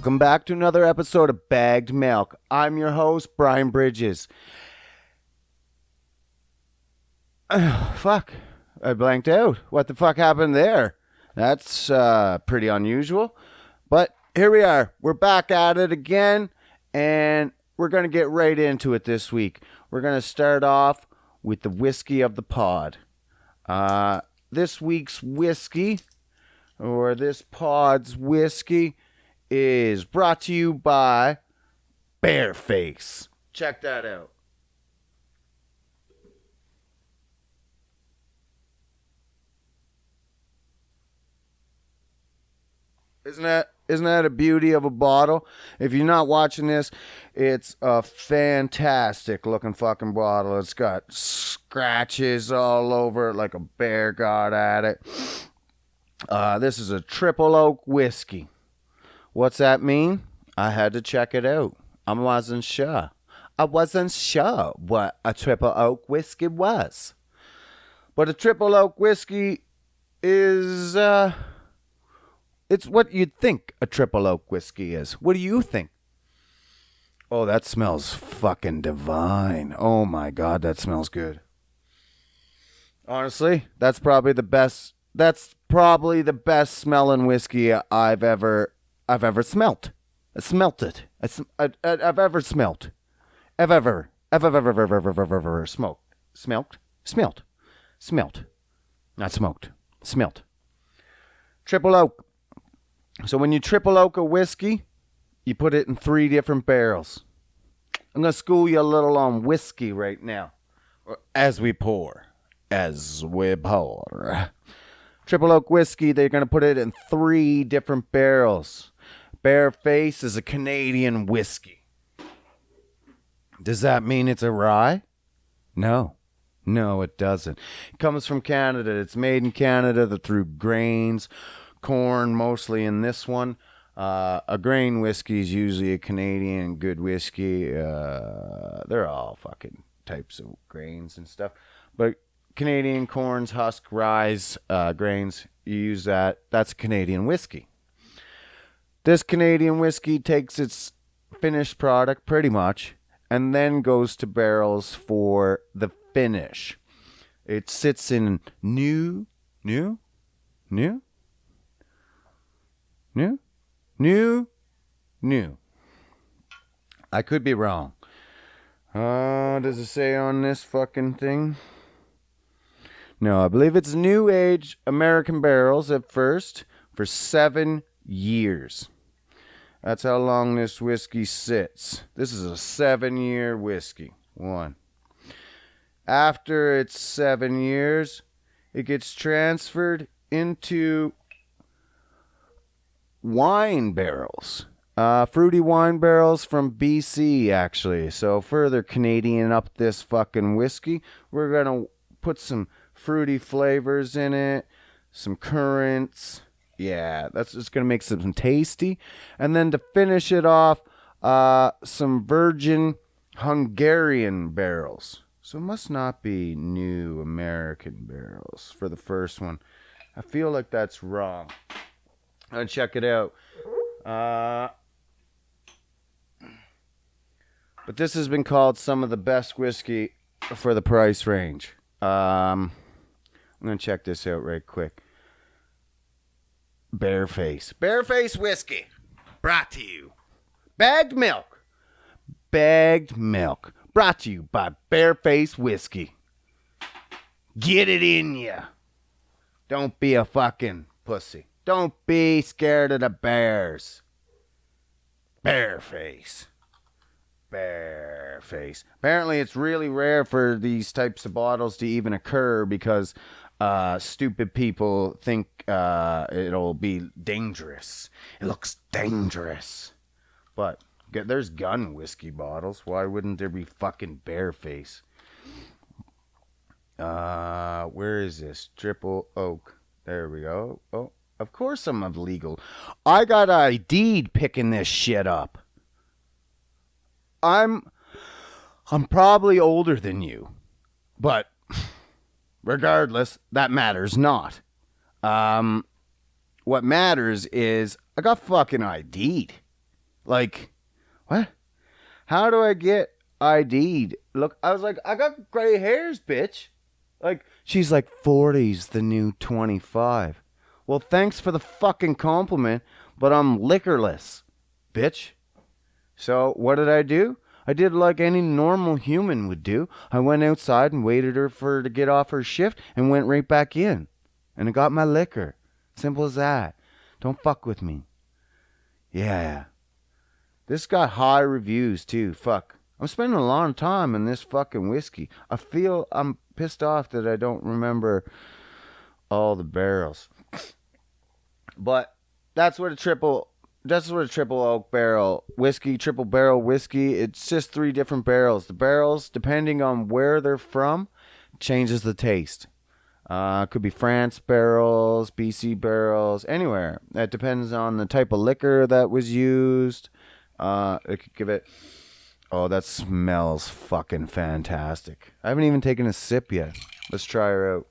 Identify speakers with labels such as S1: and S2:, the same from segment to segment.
S1: Welcome back to another episode of Bagged Milk. I'm your host, Brian Bridges. Fuck. I blanked out. What the fuck happened there? That's pretty unusual. But here we are. We're back at it again, and we're going to get right into it this week. We're going to start off with the whiskey of the pod. This week's whiskey, or this pod's whiskey, is brought to you by Bareface. Check that out. Isn't that a beauty of a bottle? If you're not watching this, it's a fantastic looking fucking bottle. It's got scratches all over it like a bear got at it. This is a triple oak whiskey. What's that mean? I had to check it out. I wasn't sure what a triple oak whiskey was. But a triple oak whiskey is, it's what you'd think a triple oak whiskey is. What do you think? Oh, that smells fucking divine. Oh my God, that smells good. Honestly, that's probably the best smelling whiskey I've ever smelt. I've ever smelt. I've ever smoked. Smelt. Not smoked. Smelt. Triple oak. So when you triple oak a whiskey, you put it in 3 different barrels. I'm going to school you a little on whiskey right now. As we pour. Triple oak whiskey, they're going to put it in 3 different barrels. Bareface is a Canadian whiskey. Does that mean it's a rye? No, it doesn't. It comes from Canada. It's made in Canada through grains, corn mostly in this one. A grain whiskey is usually a Canadian good whiskey. They're all fucking types of grains and stuff. But Canadian corns, husk, rye, grains, you use that. That's Canadian whiskey. This Canadian whiskey takes its finished product pretty much and then goes to barrels for the finish. It sits in new. I could be wrong. Does it say on this fucking thing? No, I believe it's new age American barrels at first for 7 years. That's how long this whiskey sits. This is a 7-year whiskey. 1. After it's 7 years, it gets transferred into wine barrels. Fruity wine barrels from BC, actually. So further Canadian up this fucking whiskey. We're going to put some fruity flavors in it. Some currants. Yeah, that's just going to make some tasty. And then to finish it off, some virgin Hungarian barrels. So it must not be new American barrels for the first one. I feel like that's wrong. I'll check it out. But this has been called some of the best whiskey for the price range. I'm going to check this out right quick. Bareface whiskey. Brought to you. Bagged milk. Brought to you by Bareface whiskey. Get it in ya. Don't be a fucking pussy. Don't be scared of the bears. Bareface. Apparently it's really rare for these types of bottles to even occur because stupid people think it'll be dangerous. It looks dangerous. But there's gun whiskey bottles. Why wouldn't there be fucking Bareface? Where is this? Triple oak. There we go. Oh, of course I'm illegal. I got ID'd picking this shit up. I'm probably older than you, but regardless, that matters not. What matters is I got fucking ID'd. Like, what? How do I get ID'd? Look, I was like, I got gray hairs, bitch. Like, she's like, 40's the new 25. Well, thanks for the fucking compliment, but I'm liquorless, bitch. So, what did I do? I did like any normal human would do. I went outside and waited for her to get off her shift and went right back in. And I got my liquor. Simple as that. Don't fuck with me. Yeah. This got high reviews too. Fuck. I'm spending a long time in this fucking whiskey. I feel I'm pissed off that I don't remember all the barrels. But that's what a triple oak barrel whiskey, triple barrel whiskey. It's just 3 different barrels. The barrels, depending on where they're from, changes the taste. Could be France barrels, BC barrels, anywhere. That depends on the type of liquor that was used. It could give it. Oh, that smells fucking fantastic. I haven't even taken a sip yet. Let's try her out.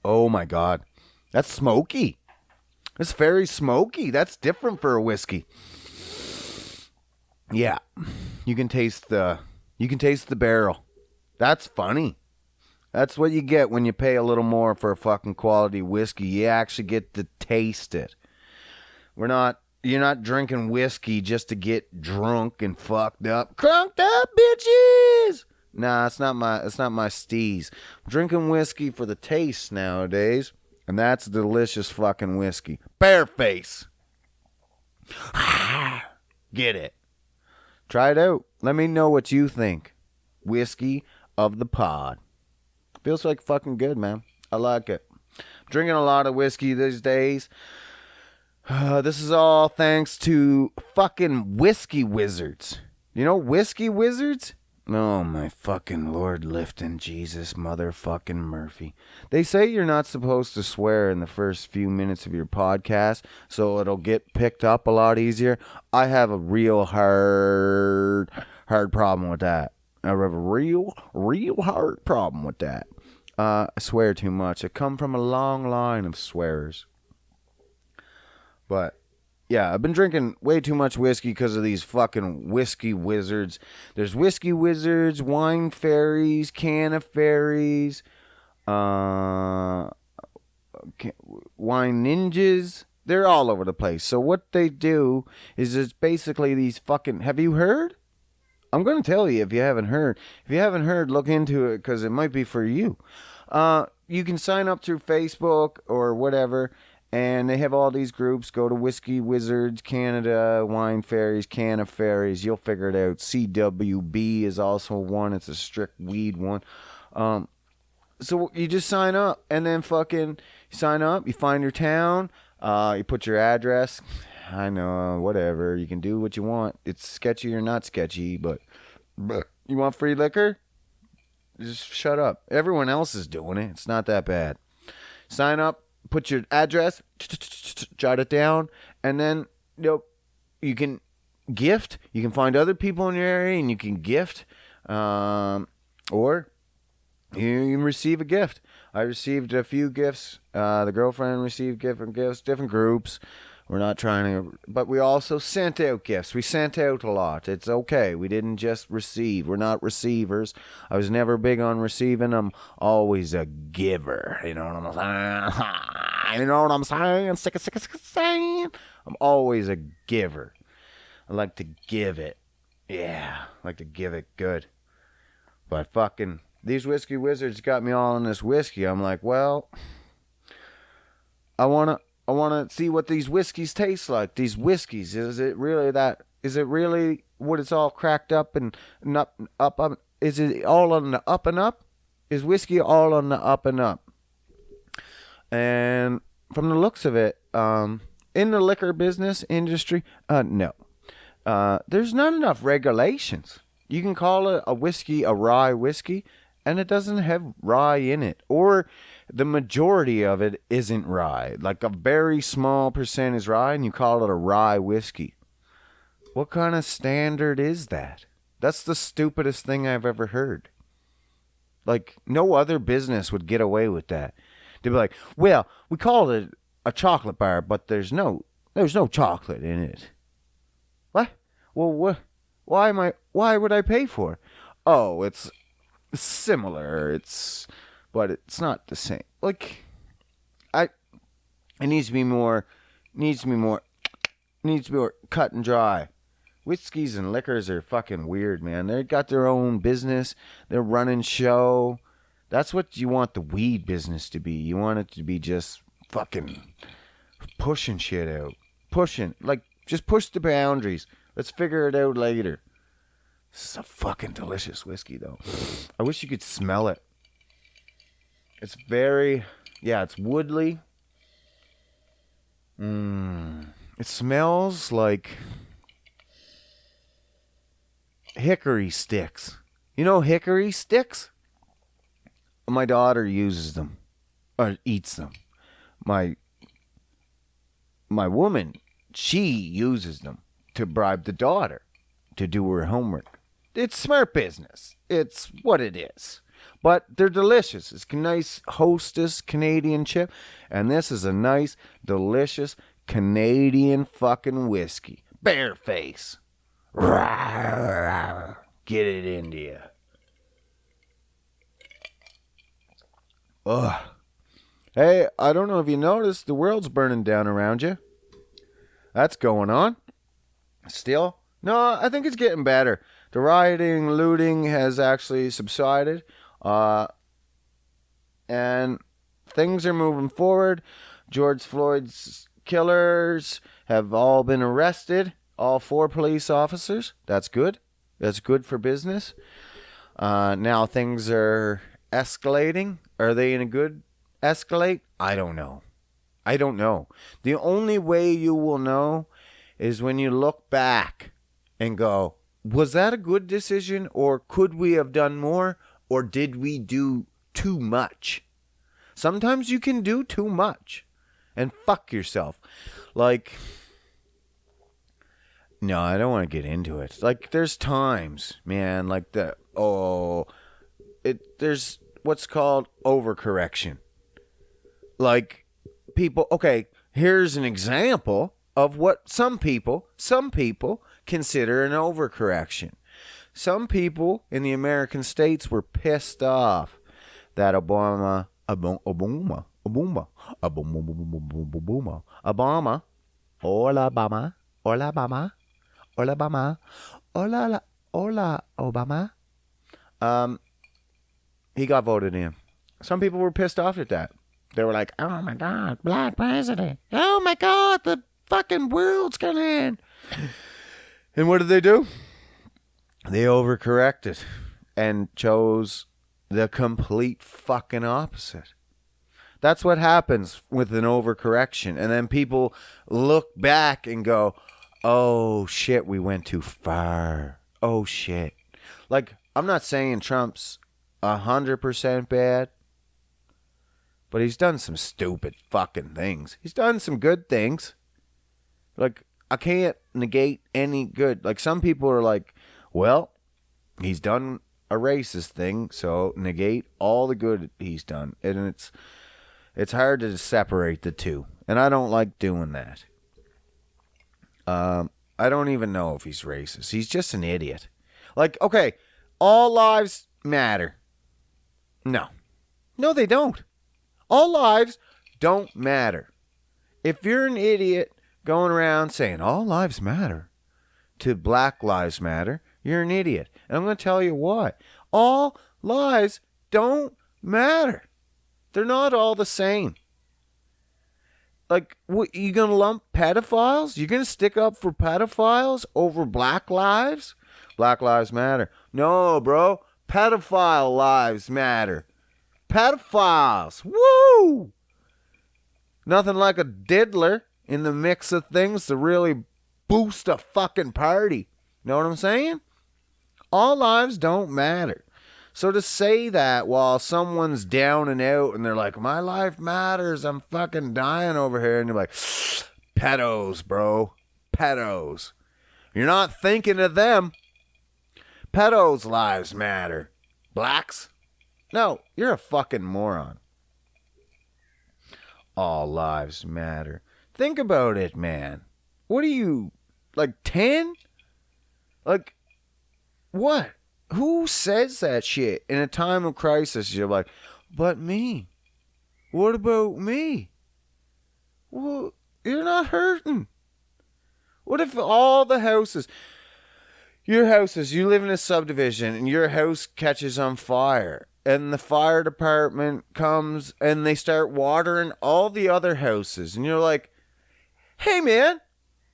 S1: Oh my God. That's smoky. It's very smoky. That's different for a whiskey. Yeah. You can taste the barrel. That's funny. That's what you get when you pay a little more for a fucking quality whiskey. You actually get to taste it. You're not drinking whiskey just to get drunk and fucked up. Crunked up bitches. Nah, it's not my steez. I'm drinking whiskey for the taste nowadays, and that's delicious fucking whiskey. Bareface. Get it. Try it out. Let me know what you think. Whiskey of the pod. Feels like fucking good, man. I like it. Drinking a lot of whiskey these days. This is all thanks to fucking Whisky Wizards. You know Whisky Wizards? Oh my fucking Lord Lifton Jesus motherfucking Murphy. They say you're not supposed to swear in the first few minutes of your podcast, so it'll get picked up a lot easier. I have a real hard problem with that. I have a real hard problem with that. I swear too much. I come from a long line of swearers. But yeah, I've been drinking way too much whiskey because of these fucking Whisky Wizards. There's Whisky Wizards, Wine Fairies, Canna Fairies, Wine Ninjas. They're all over the place. So what they do is it's basically these fucking... Have you heard? I'm going to tell you if you haven't heard. If you haven't heard, look into it because it might be for you. You can sign up through Facebook or whatever, and they have all these groups. Go to Whisky Wizards, Canada, Wine Fairies, Canna Fairies. You'll figure it out. CWB is also one. It's a strict weed one. So you just sign up, and then fucking sign up. You find your town. You put your address. I know, whatever. You can do what you want. It's sketchy or not sketchy, but you want free liquor? Just shut up. Everyone else is doing it. It's not that bad. Sign up, put your address, jot it down, and then you can gift. You can find other people in your area and you can gift, or you can receive a gift. I received a few gifts. The girlfriend received different gifts, different groups. We're not trying to, but we also sent out gifts. We sent out a lot. It's okay. We didn't just receive. We're not receivers. I was never big on receiving. I'm always a giver. You know what I'm saying? You know what I'm saying? Saying. I'm always a giver. I like to give it. Yeah, I like to give it good. But fucking, these Whisky Wizards got me all in this whiskey. I'm like, well, I want to see what these whiskeys taste like. These whiskeys, is it really what it's all cracked up and up? Is it all on the up and up? Is whiskey all on the up and up? And from the looks of it, in the liquor business industry, no. There's not enough regulations. You can call it a whiskey, a rye whiskey, and it doesn't have rye in it. Or the majority of it isn't rye. Like a very small percent is rye, and you call it a rye whiskey. What kind of standard is that? That's the stupidest thing I've ever heard. Like, no other business would get away with that. They'd be like, well, we call it a chocolate bar, but there's no chocolate in it. What? Well, what? Why would I pay for it? Oh, it's similar. But it's not the same. Like, it needs to be more cut and dry. Whiskeys and liquors are fucking weird, man. They got their own business. They're running show. That's what you want the weed business to be. You want it to be just fucking pushing shit out. Just push the boundaries. Let's figure it out later. This is a fucking delicious whiskey, though. I wish you could smell it. It's it's woodly. It smells like hickory sticks. You know hickory sticks? My daughter uses them. Or eats them. My woman, she uses them to bribe the daughter to do her homework. It's smart business. It's what it is. But they're delicious. It's a nice Hostess Canadian chip. And this is a nice, delicious Canadian fucking whiskey. Bareface. Get it into you. Ugh. Hey, I don't know if you noticed, the world's burning down around you. That's going on. Still? No, I think it's getting better. The rioting, looting has actually subsided. And things are moving forward. George Floyd's killers have all been arrested. All 4 police officers. That's good. That's good for business. Now things are escalating. Are they in a good escalate? I don't know. The only way you will know is when you look back and go, was that a good decision? Or could we have done more? Or did we do too much? Sometimes you can do too much and fuck yourself. Like, no, I don't want to get into it. Like, there's times, man, like there's what's called overcorrection. Like, people, okay, here's an example of what some people consider an overcorrection. Some people in the American states were pissed off that Obama, he got voted in. Some people were pissed off at that. They were like, oh my God, black president. Oh my God, the fucking world's gonna end. And what did they do? They overcorrected and chose the complete fucking opposite. That's what happens with an overcorrection. And then people look back and go, oh shit, we went too far. Oh shit. Like, I'm not saying Trump's 100% bad, but he's done some stupid fucking things. He's done some good things. Like, I can't negate any good. Like, some people are like, well, he's done a racist thing, so negate all the good he's done. And it's hard to separate the two. And I don't like doing that. I don't even know if he's racist. He's just an idiot. Like, okay, all lives matter. No, they don't. All lives don't matter. If you're an idiot going around saying all lives matter to Black Lives Matter, you're an idiot. And I'm going to tell you why. All lives don't matter. They're not all the same. Like, what, you going to lump pedophiles? You're going to stick up for pedophiles over Black lives? Black Lives Matter. No, bro. Pedophile lives matter. Pedophiles. Woo! Nothing like a diddler in the mix of things to really boost a fucking party. Know what I'm saying? All lives don't matter. So to say that while someone's down and out and they're like, my life matters, I'm fucking dying over here. And you're like, pedos, bro. Pedos. You're not thinking of them. Pedos' lives matter. Blacks? No, you're a fucking moron. All lives matter. Think about it, man. What are you, like 10? Like, what? Who says that shit in a time of crisis? You're like, but me. What about me? Well, you're not hurting. What if all the houses, you live in a subdivision and your house catches on fire and the fire department comes and they start watering all the other houses and you're like, hey man,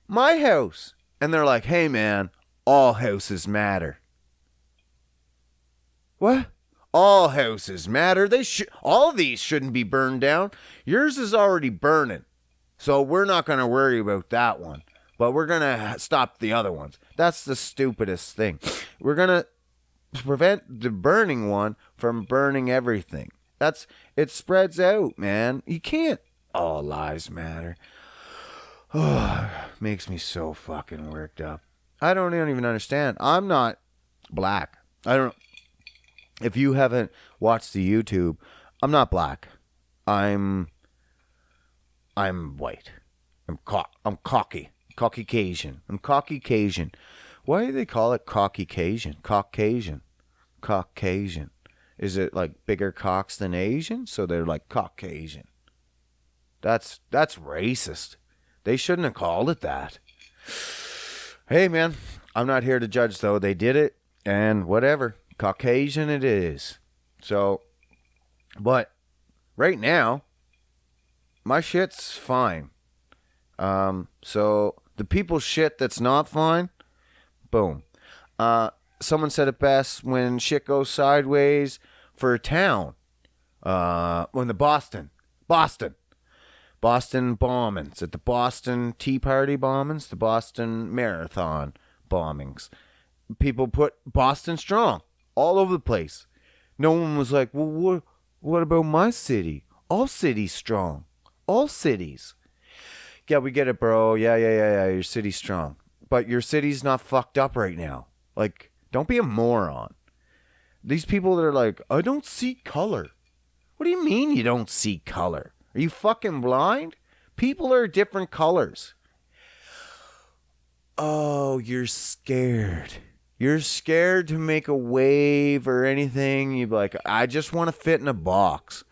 S1: my house. And they're like, hey man, all houses matter. What? All houses matter. All of these shouldn't be burned down. Yours is already burning. So we're not going to worry about that one. But we're going to stop the other ones. That's the stupidest thing. We're going to prevent the burning one from burning everything. It spreads out, man. You can't. All lives matter. Oh, makes me so fucking worked up. I don't even understand. I'm not black. If you haven't watched the YouTube, I'm not black. I'm white. I'm cocky. Caucasian. I'm Caucasian. Why do they call it Caucasian? Caucasian. Is it like bigger cocks than Asian? So they're like Caucasian. That's racist. They shouldn't have called it that. Hey man, I'm not here to judge though. They did it and whatever. Caucasian it is. So, but right now, my shit's fine. So the people's shit that's not fine, boom. Someone said it best when shit goes sideways for a town. When the Boston bombings, at the Boston Tea Party bombings, the Boston Marathon bombings. People put Boston strong all over the place. No one was like, well, what about my city? All cities strong. All cities. Yeah, we get it, bro. Yeah. Your city's strong. But your city's not fucked up right now. Like, don't be a moron. These people that are like, I don't see color. What do you mean you don't see color? Are you fucking blind? People are different colors. Oh, you're scared. You're scared to make a wave or anything. You'd be like, I just want to fit in a box.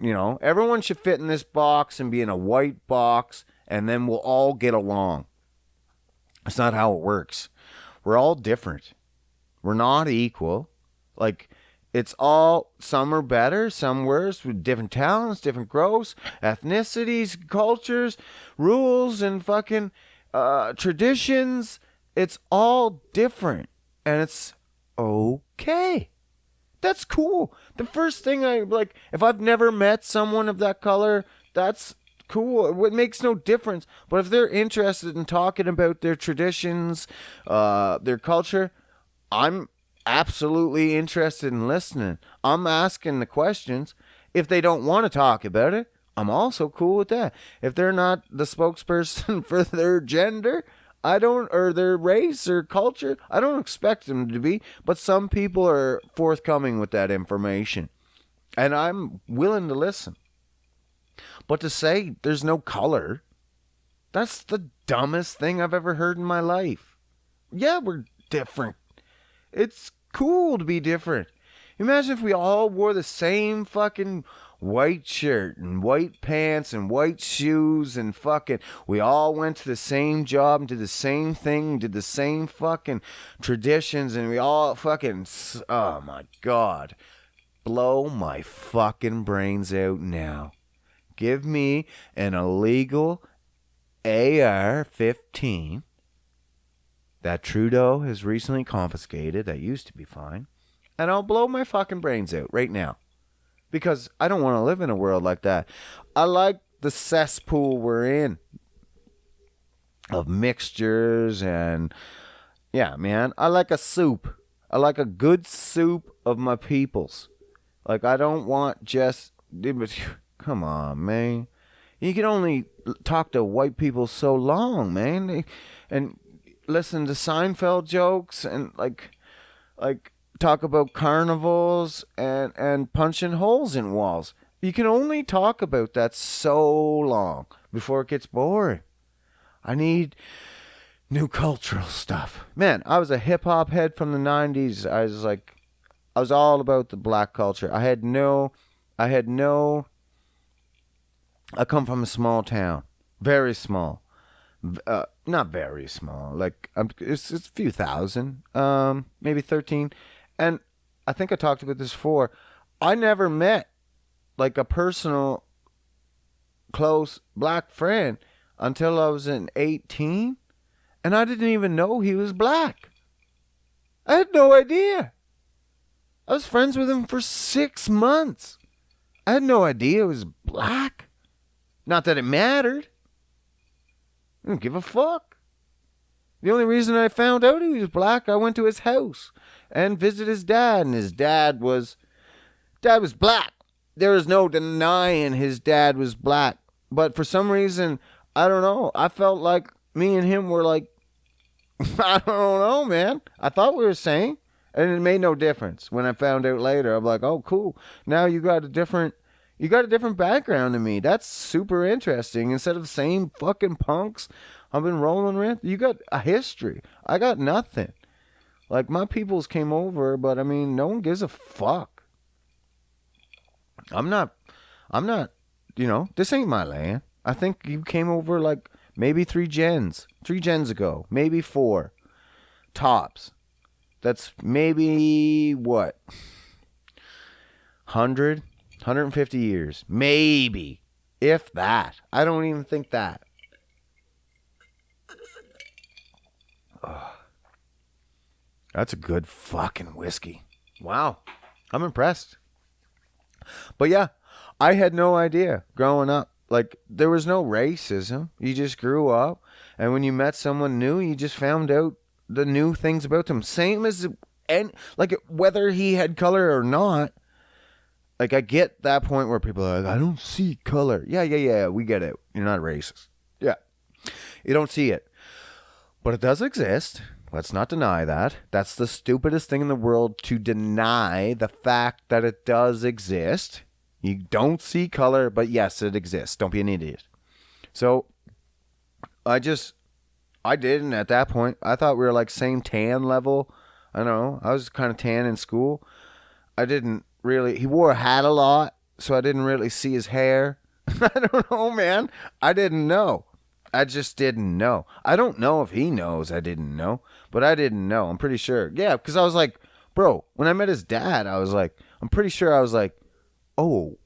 S1: Everyone should fit in this box and be in a white box, and then we'll all get along. That's not how it works. We're all different. We're not equal. Like, some are better, some worse, with different talents, different growths, ethnicities, cultures, rules, and fucking traditions. It's all different, and it's okay. That's cool. The first thing if I've never met someone of that color, that's cool. It makes no difference. But if they're interested in talking about their traditions, their culture, I'm absolutely interested in listening. I'm asking the questions. If they don't want to talk about it, I'm also cool with that. If they're not the spokesperson for their gender, or their race or culture, I don't expect them to be, but some people are forthcoming with that information. And I'm willing to listen. But to say there's no color, that's the dumbest thing I've ever heard in my life. Yeah, we're different. It's cool to be different. Imagine if we all wore the same fucking white shirt and white pants and white shoes and fucking we all went to the same job and did the same thing, did the same fucking traditions, and we all fucking, oh my God, blow my fucking brains out now. Give me an illegal AR-15 that Trudeau has recently confiscated, that used to be fine, and I'll blow my fucking brains out right now. Because I don't want to live in a world like that. I like the cesspool we're in of mixtures and, yeah, man. I like a soup. I like a good soup of my peoples. Like, I don't want just... Come on, man. You can only talk to white people so long, man. And listen to Seinfeld jokes and, like talk about carnivals and punching holes in walls. You can only talk about that so long before it gets boring. I need new cultural stuff. Man, I was a hip hop head from the 90s. I was all about the black culture. I come from a small town, very small. Not very small. Like it's a few thousand, maybe 13. And I think I talked about this before. I never met like a personal, close black friend until I was in 18, and I didn't even know he was black. I had no idea. I was friends with him for 6 months. I had no idea he was black. Not that it mattered. I didn't give a fuck. The only reason I found out he was black, I went to his house and visited his dad, and his dad was black. There was no denying his dad was black. But for some reason, I don't know, I felt like me and him were like, I don't know, man. I thought we were the same, and it made no difference. When I found out later, I'm like, oh, cool. Now you got a different background than me. That's super interesting. Instead of the same fucking punks I've been rolling with, you got a history. I got nothing. Like, my peoples came over, but I mean, no one gives a fuck. I'm not, this ain't my land. I think you came over like maybe 3 gens ago, maybe 4 tops. That's maybe what? 150 years. Maybe. If that. I don't even think that. Oh, that's a good fucking whiskey. Wow. I'm impressed. But yeah, I had no idea growing up. Like, there was no racism. You just grew up, and when you met someone new, you just found out the new things about them. Same as, and like, whether he had color or not. Like, I get that point where people are like, I don't see color. Yeah, we get it. You're not racist. Yeah. You don't see it. But it does exist. Let's not deny that. That's the stupidest thing in the world, to deny the fact that it does exist. You don't see color, but yes, it exists. Don't be an idiot. So, I didn't at that point. I thought we were like same tan level. I don't know. I was kind of tan in school. I didn't really. He wore a hat a lot, so I didn't really see his hair. I don't know, man. I didn't know. I just didn't know. I don't know if he knows I didn't know, but I didn't know. I'm pretty sure. Yeah, because I was like, bro, when I met his dad, I was like, I'm pretty sure I was like, oh,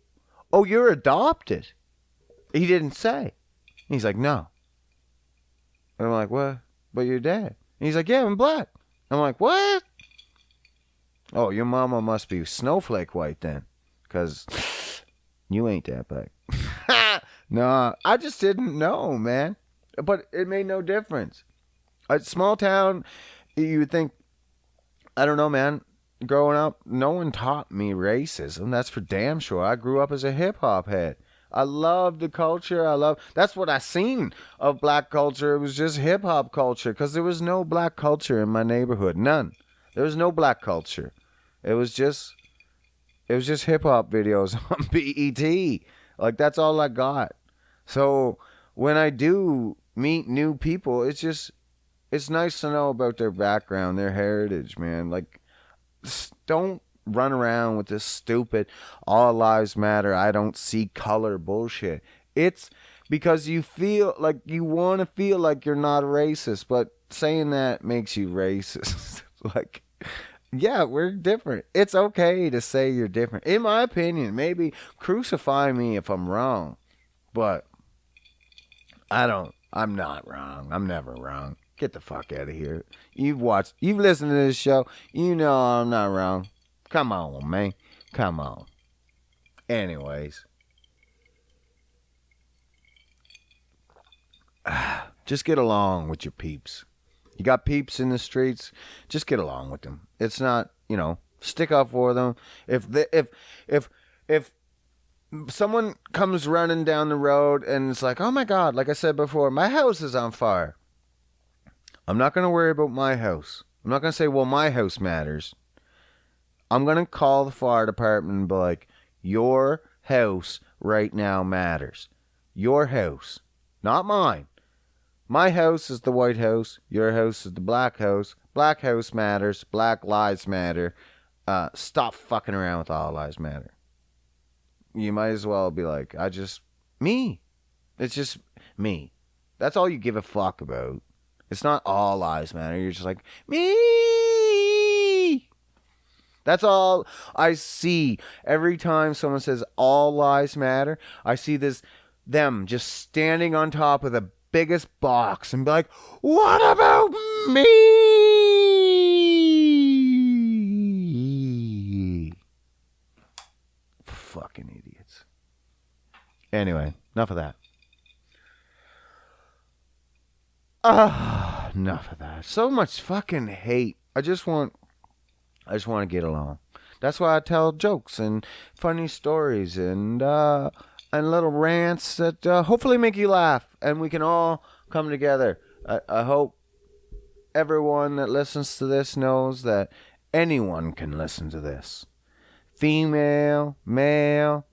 S1: you're adopted. He didn't say. He's like, no. And I'm like, what? But your dad. And he's like, yeah, I'm black. I'm like, what? Oh, your mama must be snowflake white then, because you ain't that black. No, I just didn't know, man. But it made no difference. A small town, you would think, I don't know, man. Growing up, no one taught me racism. That's for damn sure. I grew up as a hip-hop head. I love the culture. That's what I seen of black culture. It was just hip-hop culture, because there was no black culture in my neighborhood. None. There was no black culture. It was just hip-hop videos on BET. Like, that's all I got. So when I do meet new people, it's nice to know about their background, their heritage, man. Like, don't run around with this stupid all lives matter, I don't see color bullshit. It's because you feel like you want to feel like you're not a racist, but saying that makes you racist. Like, yeah, we're different. It's okay to say you're different. In my opinion, maybe crucify me if I'm wrong, but I'm not wrong. I'm never wrong. Get the fuck out of here. You've listened to this show. You know I'm not wrong. Come on, man. Come on. Anyways. Just get along with your peeps. You got peeps in the streets, just get along with them. It's not, stick up for them. If someone comes running down the road and it's like, oh my God, like I said before, my house is on fire. I'm not going to worry about my house. I'm not going to say, well, my house matters. I'm going to call the fire department and be like, your house right now matters. Your house, not mine. My house is the White House. Your house is the Black House. Black House matters. Black lives matter. Stop fucking around with all lives matter. You might as well be like, me. It's just me. That's all you give a fuck about. It's not all lives matter. You're just like, me. That's all I see. Every time someone says all lives matter, I see them just standing on top of the biggest box and be like, what about me? Fucking idiots. Anyway, enough of that. Enough of that. So much fucking hate. I just want to get along. That's why I tell jokes and funny stories and little rants that hopefully make you laugh, and we can all come together. I hope everyone that listens to this knows that anyone can listen to this. Female, male,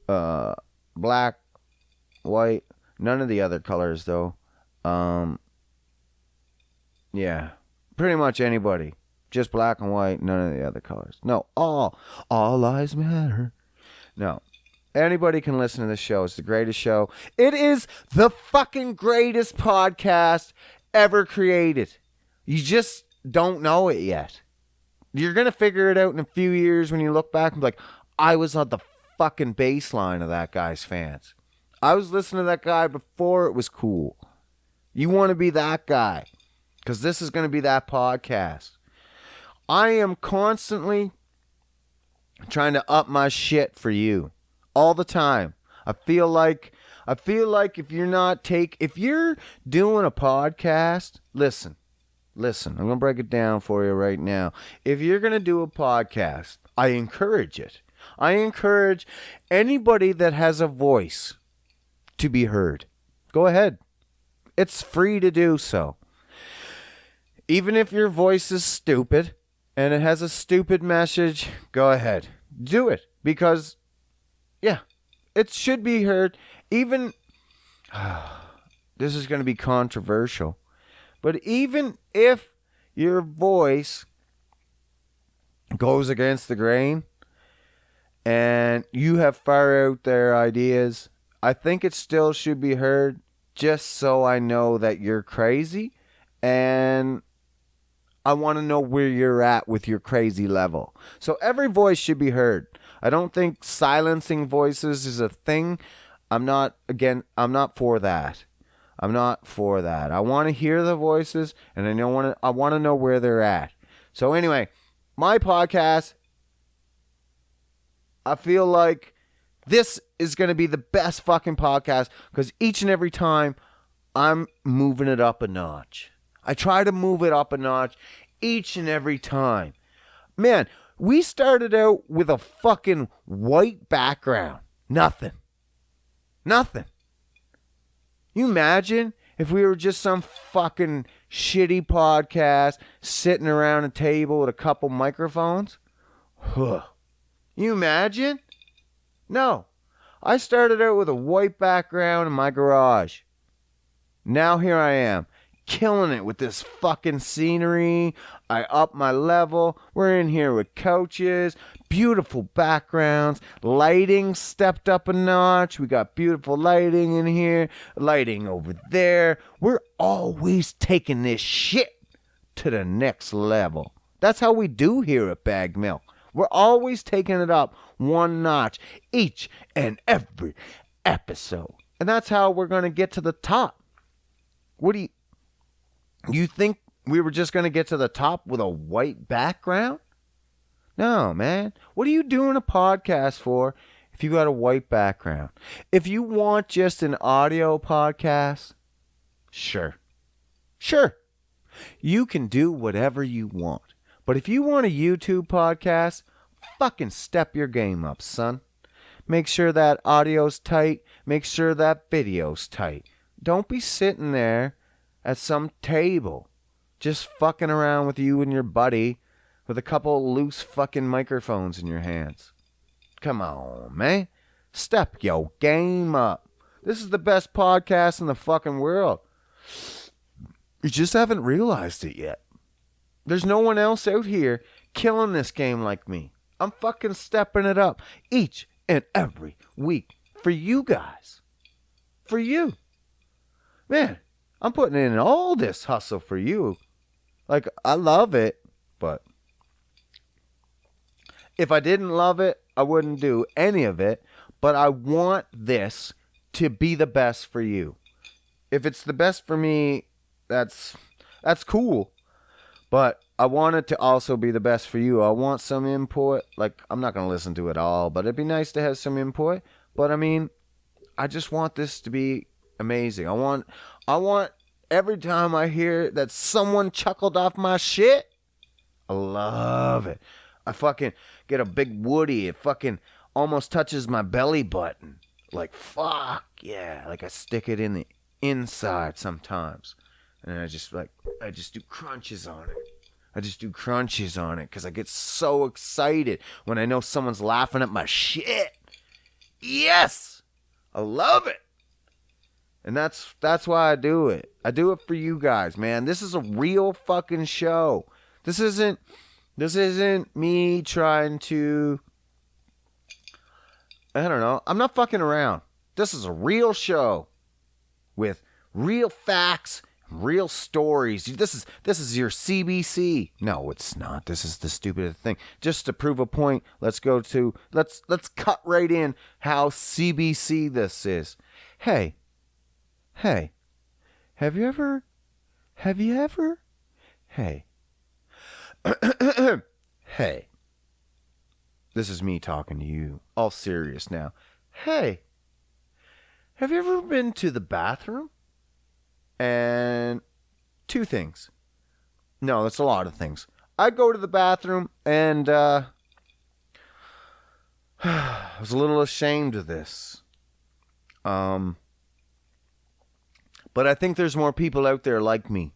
S1: black, white, none of the other colors though. Yeah, pretty much anybody. Just black and white, none of the other colors. No, all lives matter. No, anybody can listen to this show. It's the greatest show. It is the fucking greatest podcast ever created. You just don't know it yet. You're going to figure it out in a few years when you look back and be like, I was on the fucking baseline of that guy's fans. I was listening to that guy before it was cool. You want to be that guy, because this is going to be that podcast. I am constantly trying to up my shit for you all the time. I feel like if you're doing a podcast, listen, I'm going to break it down for you right now. If you're going to do a podcast, I encourage it. I encourage anybody that has a voice to be heard. Go ahead. It's free to do so. Even if your voice is stupid and it has a stupid message, go ahead. Do it. Because, yeah, it should be heard. Even, this is going to be controversial, but even if your voice goes against the grain and you have far out there ideas, I think it still should be heard, just so I know that you're crazy, and I want to know where you're at with your crazy level. So every voice should be heard. I don't think silencing voices is a thing. I'm not for that. I'm not for that. I want to hear the voices, and I want to know where they're at. So anyway, my podcast, I feel like this is going to be the best fucking podcast, because each and every time I'm moving it up a notch. I try to move it up a notch each and every time. Man, we started out with a fucking white background. Nothing. You imagine if we were just some fucking shitty podcast sitting around a table with a couple microphones? Huh. You imagine? No. I started out with a white background in my garage. Now here I am, killing it with this fucking scenery. I up my level. We're in here with couches, beautiful backgrounds, lighting stepped up a notch. We got beautiful lighting in here, lighting over there. We're always taking this shit to the next level. That's how we do here at Bag Milk. We're always taking it up one notch each and every episode. And that's how we're going to get to the top. What do you think we were just going to get to the top with a white background? No, man. What are you doing a podcast for if you got a white background? If you want just an audio podcast, sure. You can do whatever you want. But if you want a YouTube podcast, fucking step your game up, son. Make sure that audio's tight. Make sure that video's tight. Don't be sitting there at some table just fucking around with you and your buddy with a couple loose fucking microphones in your hands. Come on, man. Step your game up. This is the best podcast in the fucking world. You just haven't realized it yet. There's no one else out here killing this game like me. I'm fucking stepping it up each and every week for you guys. For you. Man, I'm putting in all this hustle for you. Like, I love it, but if I didn't love it, I wouldn't do any of it. But I want this to be the best for you. If it's the best for me, that's cool. But I want it to also be the best for you. I want some input. Like, I'm not going to listen to it all, but it'd be nice to have some input. But I mean, I just want this to be amazing. I want every time I hear that someone chuckled off my shit, I love it. I fucking get a big woody. It fucking almost touches my belly button. Like, fuck, yeah. Like, I stick it in the inside sometimes. And I just do crunches on it. Because I get so excited when I know someone's laughing at my shit. Yes! I love it. And that's why I do it. I do it for you guys, man. This is a real fucking show. This isn't me trying to, I don't know. I'm not fucking around. This is a real show with real facts, real stories. This is your CBC. No, it's not. This is the stupidest thing. Just to prove a point, let's cut right in how CBC this is. Hey, have you ever, hey, hey, this is me talking to you, all serious now. Hey, have you ever been to the bathroom? And two things. No, that's a lot of things. I go to the bathroom and I was a little ashamed of this. But I think there's more people out there like me.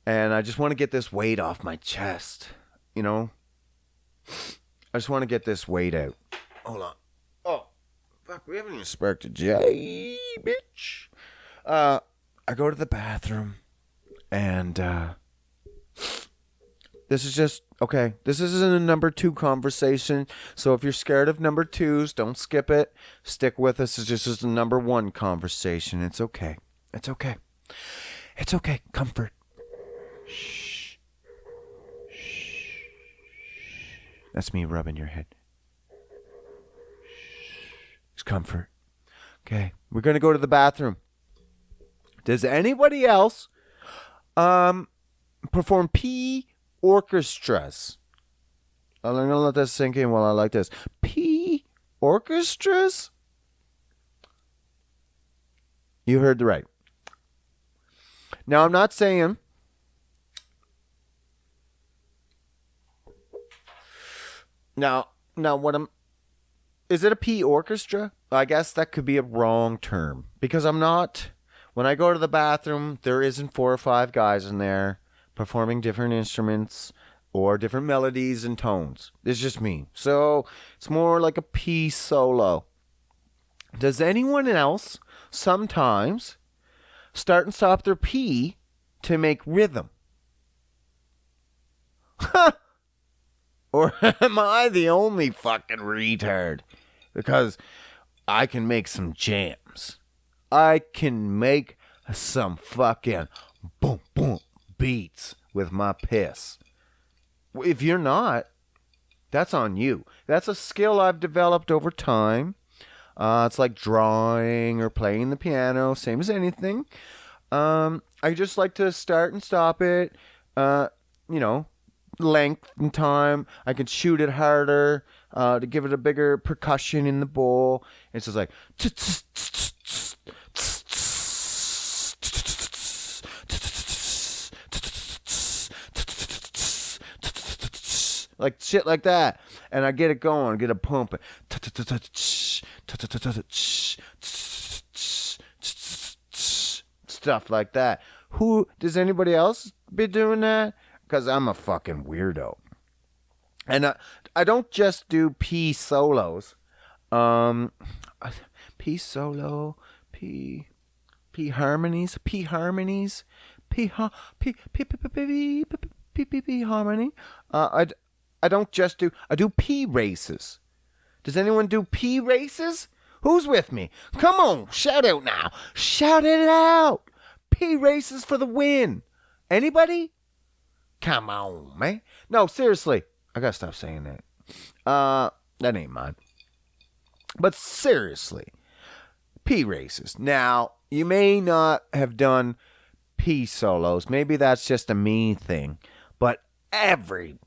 S1: And I just want to get this weight off my chest. You know? I just want to get this weight out. Hold on. Oh, fuck, we haven't even sparked a J, bitch. I go to the bathroom. And, this is just, okay, this isn't a number 2 conversation. So if you're scared of number 2s, don't skip it. Stick with us. It's just a number 1 conversation. It's okay. It's okay. It's okay. Comfort. Shh. Shh. That's me rubbing your head. Shh. It's comfort. Okay. We're going to go to the bathroom. Does anybody else perform P orchestras? I'm going to let that sink in while I like this. P orchestras? You heard right. Now, I'm not saying Now what I'm is it a P orchestra? I guess that could be a wrong term because I'm not. When I go to the bathroom, there isn't 4 or 5 guys in there performing different instruments or different melodies and tones. It's just me. So it's more like a P solo. Does anyone else sometimes start and stop their P to make rhythm? Or am I the only fucking retard? Because I can make some jams. I can make some fucking boom, boom beats with my piss. If you're not, that's on you. That's a skill I've developed over time. It's like drawing or playing the piano, same as anything. I just like to start and stop it, length and time. I can shoot it harder to give it a bigger percussion in the bowl. It's just like shit like that, and I get it going, get it pumping, stuff like that. Who does anybody else be doing that? because I'm a fucking weirdo. And I don't just do P solos. P solo, P harmonies, P harmonies, P harmony. I don't just do. I do P races. Does anyone do P races? Who's with me? Come on, shout out now. Shout it out. P races for the win. Anybody? Come on, man. No, seriously. I gotta stop saying that. That ain't mine. But seriously, P races. Now, you may not have done P solos. Maybe that's just a me thing. But every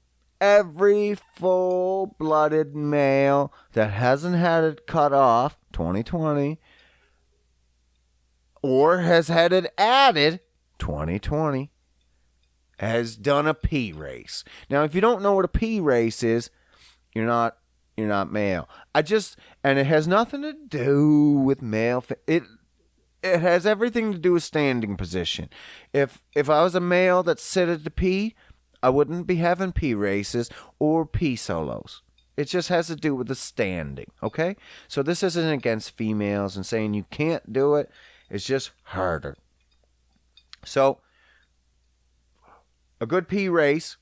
S1: full-blooded male that hasn't had it cut off, 2020, or has had it added, 2020, has done a P race. Now, if you don't know what a P race is, you're not male. And it has nothing to do with male. It has everything to do with standing position. If I was a male that sit at the P, I wouldn't be having P races or P solos. It just has to do with the standing, okay? So this isn't against females and saying you can't do it. It's just harder. So a good P race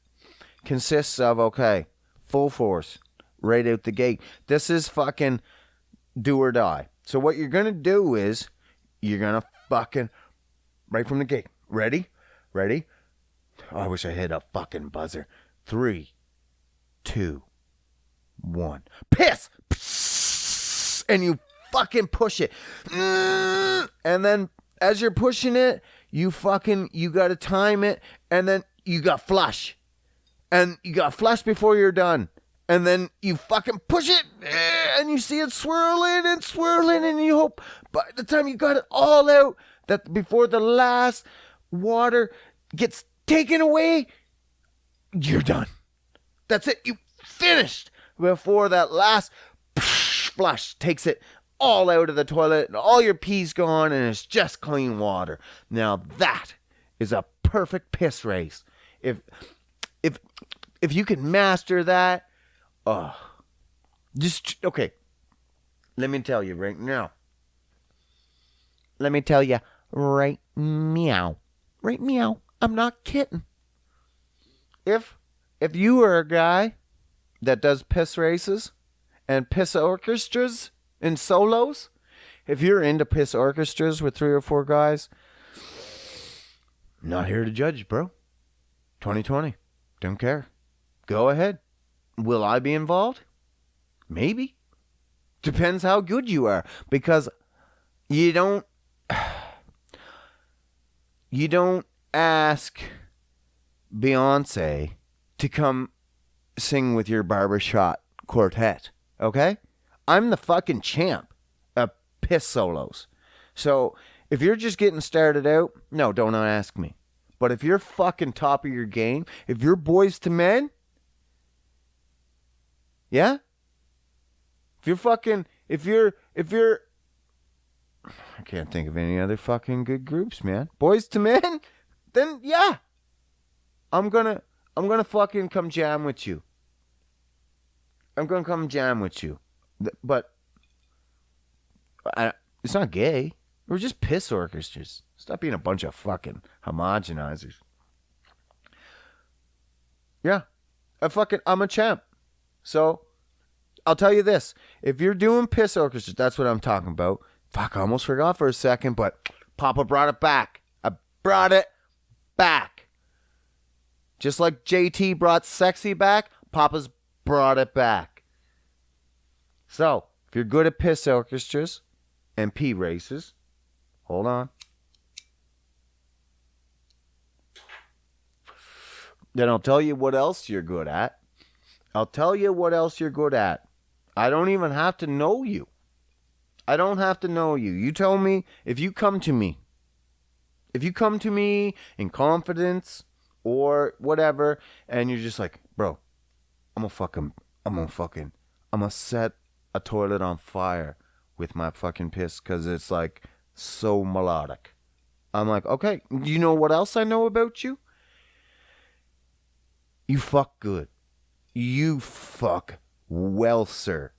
S1: consists of, okay, full force, right out the gate. This is fucking do or die. So what you're going to do is you're going to fucking, right from the gate. Ready? Oh, I wish I had a fucking buzzer. 3, 2, 1. Piss! Psst, and you fucking push it. And then as you're pushing it, you got to time it. And then you got flush. And you got flush before you're done. And then you fucking push it, and you see it swirling, and you hope by the time you got it all out, that before the last water gets taken away, you're done. That's it. You finished before that last flush takes it all out of the toilet, and all your pee's gone, and it's just clean water. Now that is a perfect piss race. If you can master that, okay. Let me tell you right now. Right meow. I'm not kidding. If you are a guy that does piss races and piss orchestras and solos, if you're into piss orchestras with 3 or 4 guys, not here to judge, bro. 2020. Don't care. Go ahead. Will I be involved? Maybe. Depends how good you are. Because you don't ask Beyonce to come sing with your barbershop quartet. Okay? I'm the fucking champ of piss solos. So if you're just getting started out, no, don't ask me. But if you're fucking top of your game, if you're boys to men, yeah? If you're I can't think of any other fucking good groups, man. Boys to men, then yeah. I'm gonna fucking come jam with you. But it's not gay. We're just piss orchestras. Stop being a bunch of fucking homogenizers. Yeah. I'm a champ. So, I'll tell you this. If you're doing piss orchestras, that's what I'm talking about. Fuck, I almost forgot for a second, but Papa brought it back. I brought it back. Just like JT brought sexy back, Papa's brought it back. So, if you're good at piss orchestras and P races, hold on. Then I'll tell you what else you're good at. I don't even have to know you. You tell me, if you come to me in confidence or whatever, and you're just like, bro, I'm gonna set a toilet on fire with my fucking piss because it's like so melodic. I'm like, okay, you know what else I know about you? You fuck good. You fuck well, sir.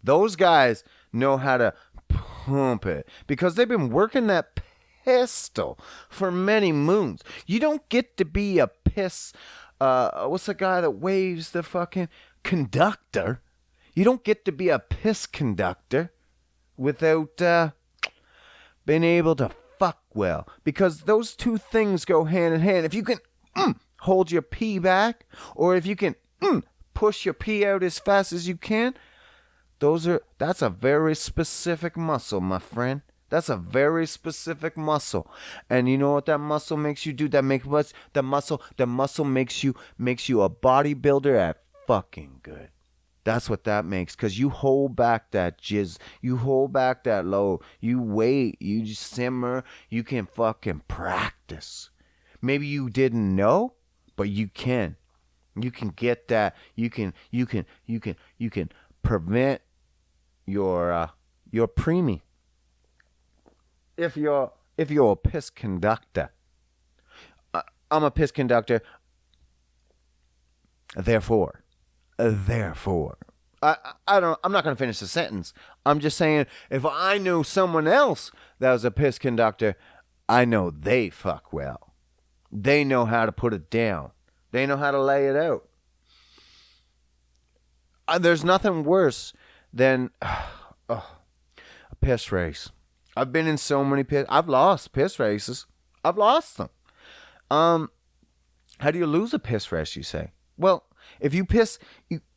S1: Those guys know how to pump it because they've been working that pistol for many moons. You don't get to be a piss. What's the guy that waves the fucking conductor? You don't get to be a piss conductor without being able to fuck well, because those two things go hand in hand. If you can hold your pee back, or if you can push your pee out as fast as you can, that's a very specific muscle, my friend. That's a very specific muscle. And you know what that muscle makes you do? The muscle makes you a bodybuilder at fucking good. That's what that makes, because you hold back that jizz. You hold back that load. You wait. You just simmer. You can fucking practice. Maybe you didn't know, but you can. You can get that. You can prevent your preemie. If you're a piss conductor. I'm a piss conductor. Therefore, I'm not going to finish the sentence. I'm just saying, if I knew someone else that was a piss conductor, I know they fuck well. They know how to put it down. They know how to lay it out. There's nothing worse than a piss race. I've been in so many I've lost piss races. I've lost them. How do you lose a piss race, you say? Well, if you piss,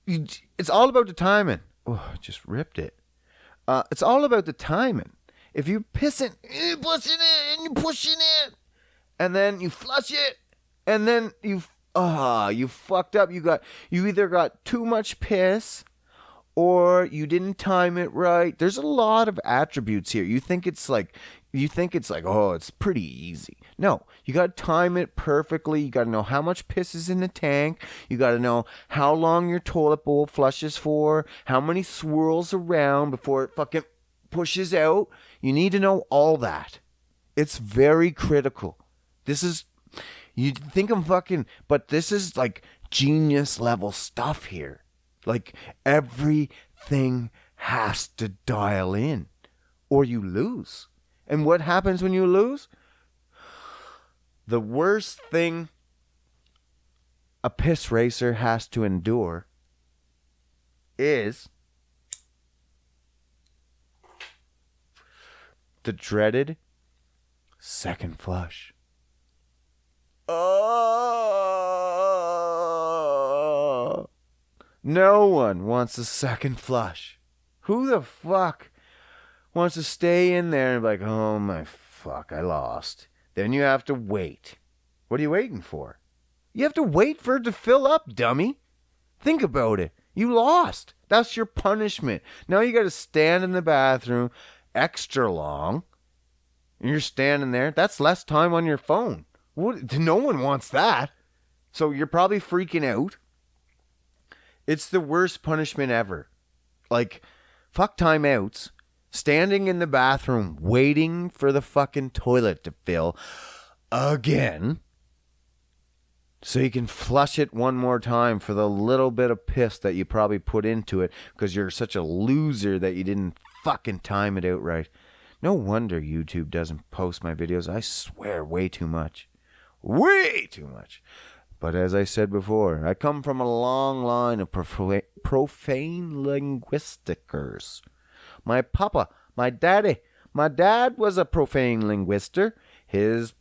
S1: it's all about the timing. Oh, I just ripped it. It's all about the timing. If you piss it, you're pushing it, and you're pushing it, and then you flush it, and then you fucked up. You either got too much piss, or you didn't time it right. There's a lot of attributes here. You think it's like, oh, it's pretty easy. No, you got to time it perfectly. You got to know how much piss is in the tank. You got to know how long your toilet bowl flushes for, how many swirls around before it fucking pushes out. You need to know all that. It's very critical. You think I'm fucking, but this is like genius level stuff here. Like, everything has to dial in, or you lose. And what happens when you lose? The worst thing a piss racer has to endure is the dreaded second flush. Oh! No one wants a second flush. Who the fuck wants to stay in there and be like, oh my fuck, I lost. Then you have to wait. What are you waiting for? You have to wait for it to fill up, dummy. Think about it. You lost. That's your punishment. Now you got to stand in the bathroom extra long. And you're standing there. That's less time on your phone. No one wants that. So you're probably freaking out. It's the worst punishment ever. Like, fuck timeouts. Standing in the bathroom waiting for the fucking toilet to fill again, so you can flush it one more time for the little bit of piss that you probably put into it because you're such a loser that you didn't fucking time it out right. No wonder YouTube doesn't post my videos. I swear way too much. Way too much. But as I said before, I come from a long line of profane linguisters. My dad was a profane linguister. His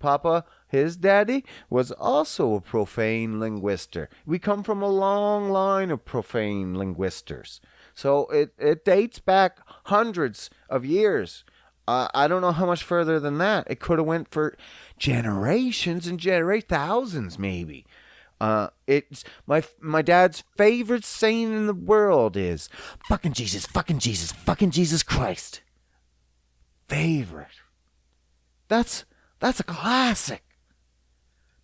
S1: daddy was also a profane linguister. We come from a long line of profane linguisters. So it dates back hundreds of years. I don't know how much further than that. It could have went for generations and thousands maybe. It's my dad's favorite saying in the world is fucking Jesus, fucking Jesus, fucking Jesus Christ. Favorite. That's a classic.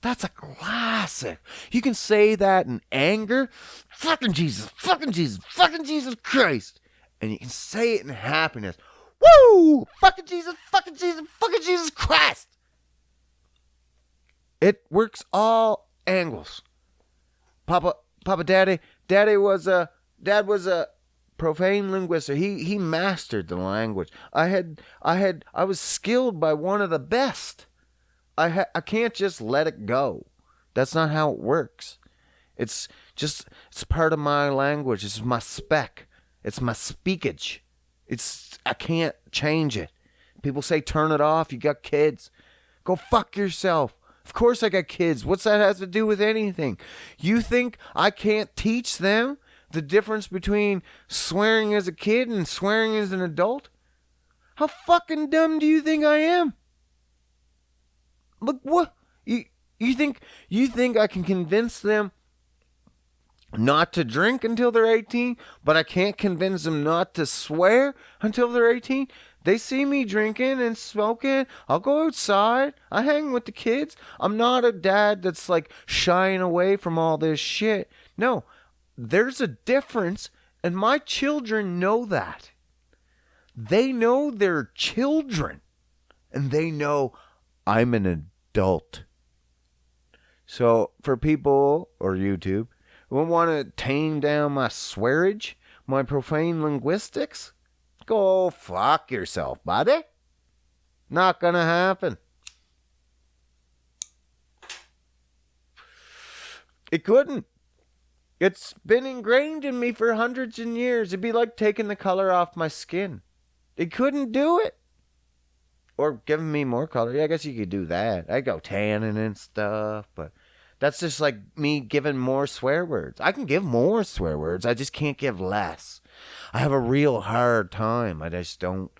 S1: That's a classic. You can say that in anger, fucking Jesus, fucking Jesus, fucking Jesus Christ. And you can say it in happiness. Woo! Fucking Jesus, fucking Jesus, fucking Jesus Christ. It works all angles. Papa, Daddy was a profane linguist. He mastered the language. I was skilled by one of the best. I can't just let it go. That's not how it works. It's part of my language. It's my spec. It's my speakage. I can't change it. People say turn it off. You got kids. Go fuck yourself. Of course I got kids. What's that have to do with anything? You think I can't teach them the difference between swearing as a kid and swearing as an adult? How fucking dumb do you think I am? Look, what? You think I can convince them not to drink until they're 18, but I can't convince them not to swear until they're 18? They see me drinking and smoking. I'll go outside. I hang with the kids. I'm not a dad that's like shying away from all this shit. No, there's a difference, and my children know that. They know they're children, and they know I'm an adult. So for people, or YouTube, who want to tame down my swearage, my profane linguistics, go fuck yourself, buddy. Not gonna happen. It couldn't. It's been ingrained in me for hundreds of years. It'd be like taking the color off my skin. It couldn't do it. Or giving me more color. Yeah, I guess you could do that. I go tanning and stuff, but that's just like me giving more swear words. I can give more swear words. I just can't give less. I have a real hard time. I don't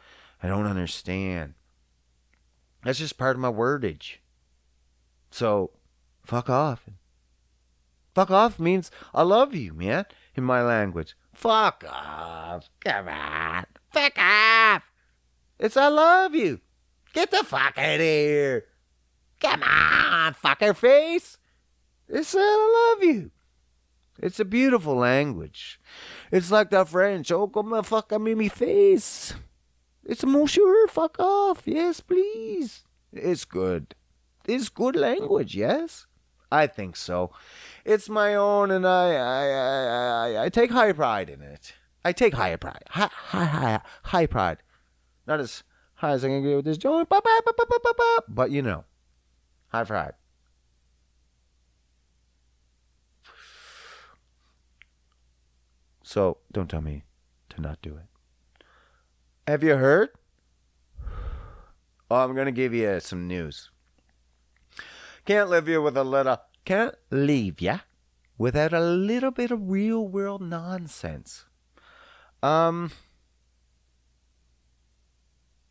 S1: understand. That's just part of my wordage. So, fuck off. Fuck off means I love you, man, in my language. Fuck off. Come on. Fuck off. It's I love you. Get the fuck out of here. Come on, fucker face. It's I love you. It's a beautiful language. It's like the French. Oh, come the fuck on me face. It's a monsieur, fuck off. Yes, please. It's good. It's good language, yes? I think so. It's my own, and I take high pride in it. I take high pride. High pride. Not as high as I can get with this joint, but you know, high pride. So, don't tell me to not do it. Have you heard? Oh, I'm going to give you some news. Can't leave you without a little bit of real world nonsense.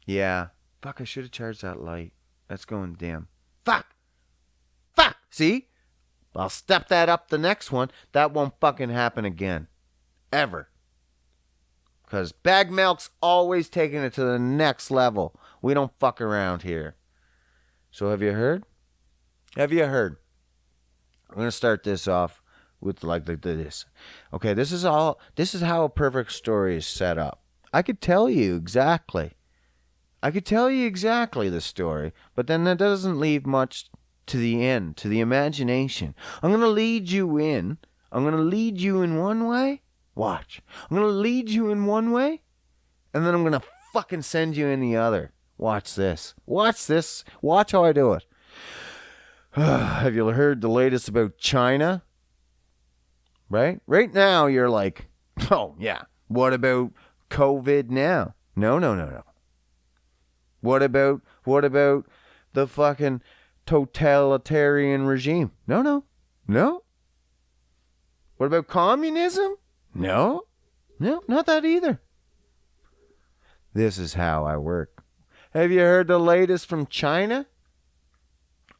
S1: Yeah. Fuck, I should have charged that light. That's going dim. Fuck! See? I'll step that up the next one. That won't fucking happen again. Ever. Because bag milk's always taking it to the next level. We don't fuck around here. So have you heard? I'm going to start this off with like this. Okay, this is how a perfect story is set up. I could tell you exactly the story, but then that doesn't leave much to the end, to the imagination. I'm going to lead you in one way. Watch. I'm going to lead you in one way, and then I'm going to fucking send you in the other. Watch this. Watch how I do it. Have you heard the latest about China? Right? Right now, you're like, oh, yeah. What about COVID now? No. What about the fucking totalitarian regime? No. What about communism? No, not that either. This is how I work. Have you heard the latest from China?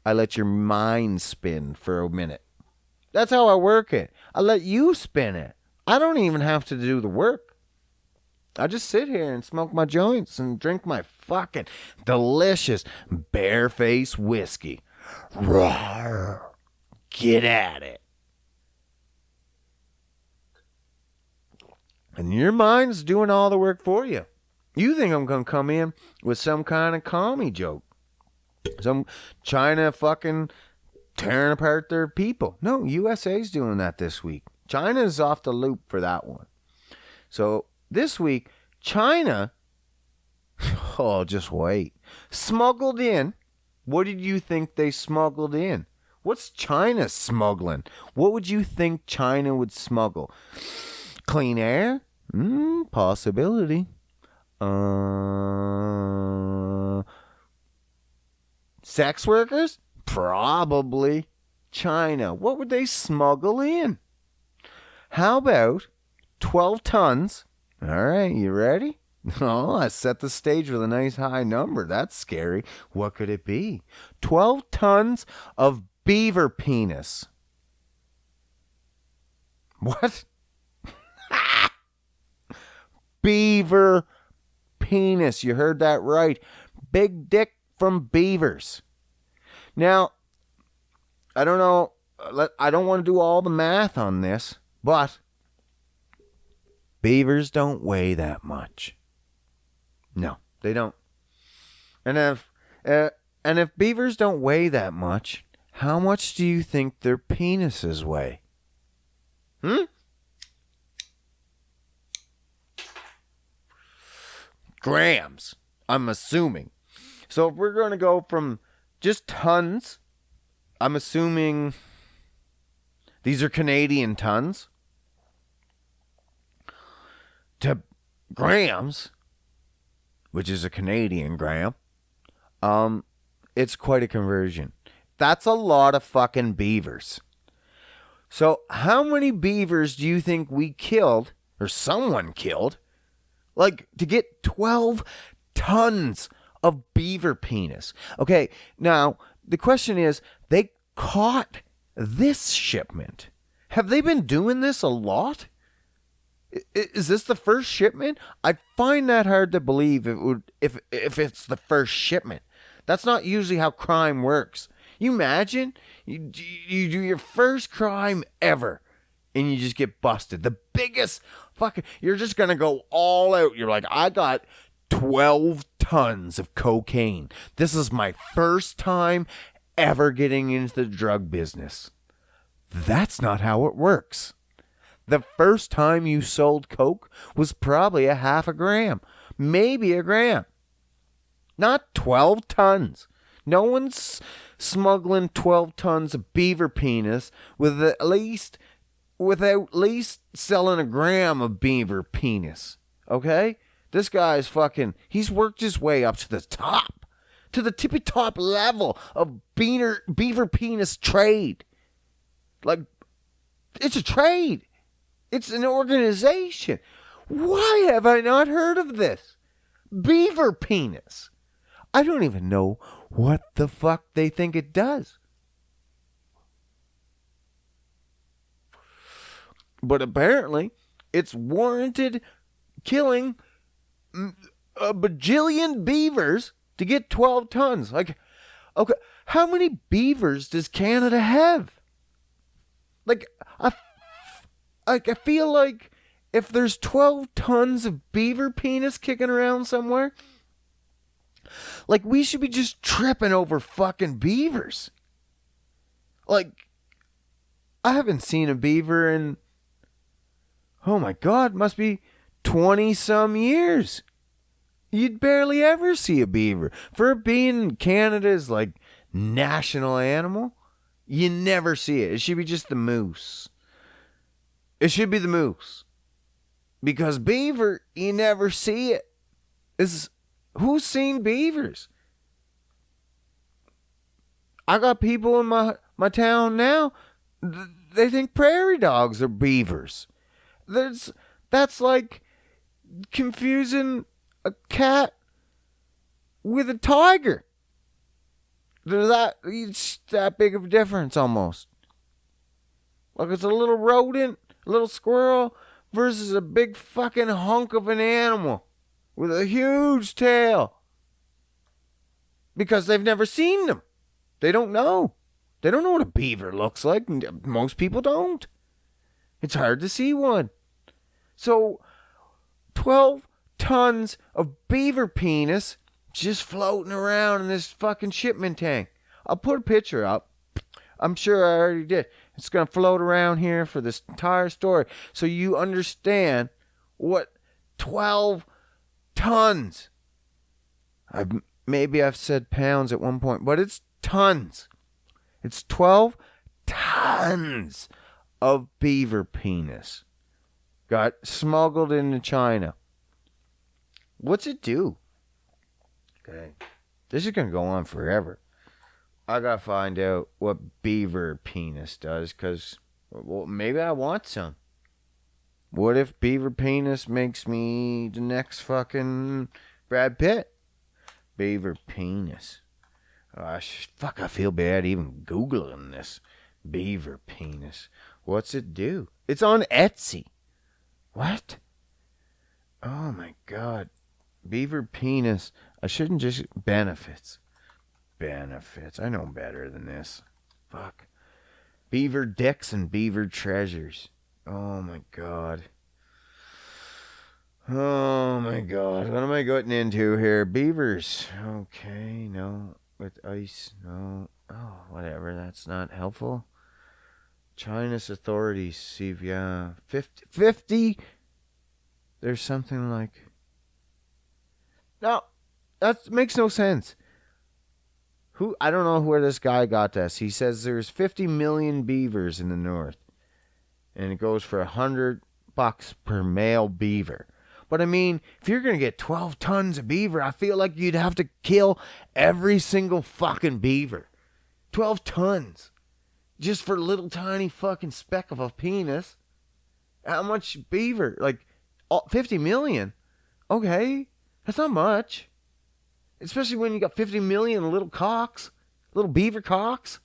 S1: I let your mind spin for a minute. That's how I work it. I let you spin it. I don't even have to do the work. I just sit here and smoke my joints and drink my fucking delicious bare-faced whiskey. Rawr. Get at it. And your mind's doing all the work for you. You think I'm going to come in with some kind of commie joke. Some China fucking tearing apart their people. No, USA's doing that this week. China's off the loop for that one. So this week, China, oh, just wait, smuggled in. What did you think they smuggled in? What's China smuggling? What would you think China would smuggle? Clean air? Possibility. Sex workers? Probably. China. What would they smuggle in? How about 12 tons? All right, you ready? Oh, I set the stage with a nice high number. That's scary. What could it be? 12 tons of beaver penis. What? Beaver penis. You heard that right. Big dick from beavers. Now, I don't know. I don't want to do all the math on this, but beavers don't weigh that much. No, they don't. And if beavers don't weigh that much, how much do you think their penises weigh? Grams, I'm assuming. So if we're going to go from just tons, I'm assuming these are Canadian tons, to grams, which is a Canadian gram, it's quite a conversion. That's a lot of fucking beavers. So how many beavers do you think we killed, or someone killed, like to get 12 tons of beaver penis? Okay, now the question is, they caught this shipment. Have they been doing this a lot? Is this the first shipment? I find that hard to believe if it's the first shipment. That's not usually how crime works. You imagine you do your first crime ever and you just get busted. The biggest fucking, you're just going to go all out. You're like, I got 12 tons of cocaine. This is my first time ever getting into the drug business. That's not how it works. The first time you sold coke was probably a half a gram, maybe a gram. Not 12 tons. No one's smuggling 12 tons of beaver penis without at least selling a gram of beaver penis. Okay? This guy's fucking, he's worked his way up to the top, to the tippy top level of beaver penis trade. Like, it's a trade. It's an organization. Why have I not heard of this? Beaver penis. I don't even know what the fuck they think it does. But apparently, it's warranted killing a bajillion beavers to get 12 tons. Like, okay, how many beavers does Canada have? Like, I feel like if there's 12 tons of beaver penis kicking around somewhere, like, we should be just tripping over fucking beavers. Like, I haven't seen a beaver in, oh my God, must be 20 some years. You'd barely ever see a beaver. For it being Canada's, like, national animal, you never see it. It should be just the moose. It should be the moose. Because beaver, you never see it. Who's seen beavers? I got people in my town now, they think prairie dogs are beavers. That's like confusing a cat with a tiger. It's that big of a difference almost. Like it's a little rodent, a little squirrel versus a big fucking hunk of an animal with a huge tail. Because they've never seen them. They don't know. They don't know what a beaver looks like. Most people don't. It's hard to see one. So, 12 tons of beaver penis just floating around in this fucking shipment tank. I'll put a picture up. I'm sure I already did. It's going to float around here for this entire story so you understand what 12 tons. Maybe I've said pounds at one point, but it's tons. It's 12 tons of beaver penis got smuggled into China. What's it do? Okay. This is going to go on forever. I got to find out what beaver penis does because, well, maybe I want some. What if beaver penis makes me the next fucking Brad Pitt? Beaver penis. I feel bad even Googling this. Beaver penis. What's it do? It's on Etsy. What? Oh my god. Beaver penis. I shouldn't just... Benefits. I know better than this. Fuck. Beaver dicks and beaver treasures. Oh my god. Oh my god. What am I getting into here? Beavers. Okay, no. With ice, no. Oh, whatever. That's not helpful. China's authorities see, yeah. 50? There's something like... No, that makes no sense. I don't know where this guy got this. He says there's 50 million beavers in the north. And it goes for $100 per male beaver. But I mean, if you're going to get 12 tons of beaver, I feel like you'd have to kill every single fucking beaver. 12 tons. Just for a little tiny fucking speck of a penis. How much beaver? Like, 50 million? Okay, that's not much. Especially when you got 50 million little cocks. Little beaver cocks.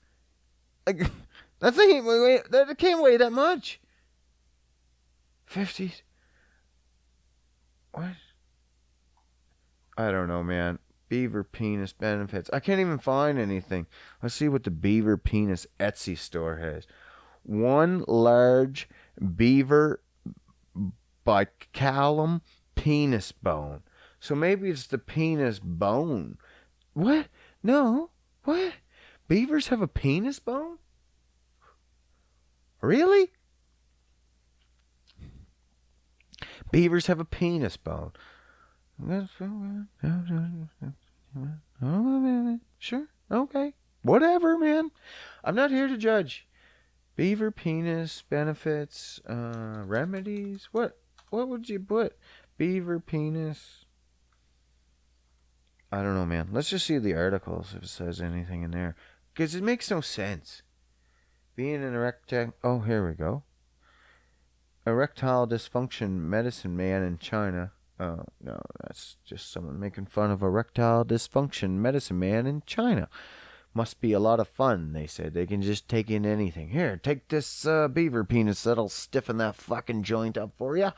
S1: Like, that can't weigh that much. 50... What? I don't know, man. Beaver penis benefits. I can't even find anything. Let's see what the beaver penis Etsy store has. One large beaver bicalam penis bone. So maybe it's the penis bone. What? No. What? Beavers have a penis bone? Really? Beavers have a penis bone. Sure. Okay. Whatever, man. I'm not here to judge. Beaver penis benefits, remedies. What would you put? Beaver penis. I don't know, man. Let's just see the articles if it says anything in there. Because it makes no sense. Being an erectile... Oh, here we go. Erectile dysfunction medicine man in China. Oh, no, that's just someone making fun of erectile dysfunction medicine man in China. Must be a lot of fun, they said. They can just take in anything. Here, take this beaver penis. That'll stiffen that fucking joint up for you.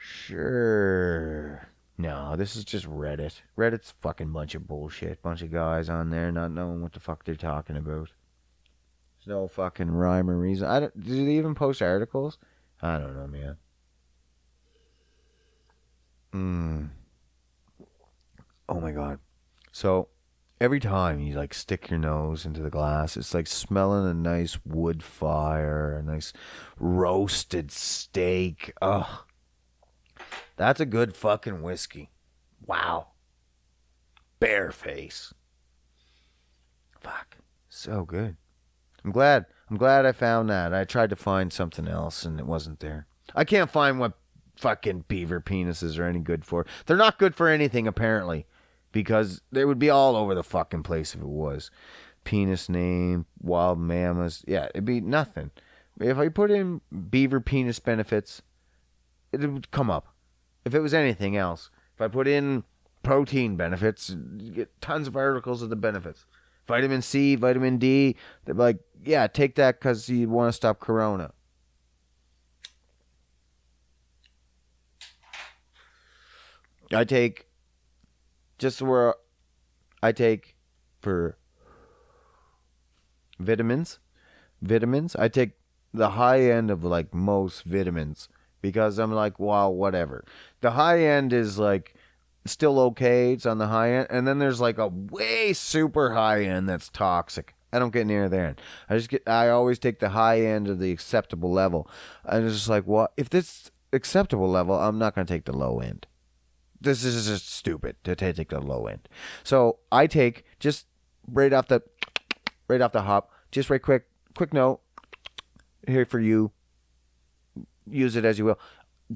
S1: Sure. No, this is just Reddit. Reddit's a fucking bunch of bullshit. Bunch of guys on there not knowing what the fuck they're talking about. There's no fucking rhyme or reason. Did they even post articles? I don't know, man. Oh my god. So, every time you like stick your nose into the glass, it's like smelling a nice wood fire, a nice roasted steak. Ugh. That's a good fucking whiskey. Wow. Bareface. Fuck. So good. I'm glad I found that. I tried to find something else and it wasn't there. I can't find what fucking beaver penises are any good for. They're not good for anything, apparently. Because they would be all over the fucking place if it was. Penis name, wild mammoths. Yeah, it'd be nothing. If I put in beaver penis benefits, it would come up. If it was anything else. If I put in protein benefits, you get tons of articles of the benefits. Vitamin C, vitamin D. They're like, yeah, take that because you want to stop corona. I take for vitamins, I take the high end of like most vitamins because I'm like, well, whatever. The high end is like still okay. It's on the high end. And then there's like a way super high end that's toxic. I don't get near there. I always take the high end of the acceptable level. And it's just like, what? If this acceptable level, I'm not going to take the low end. This is just stupid to take the low end. So I take just right off the hop, just right quick note here for you. Use it as you will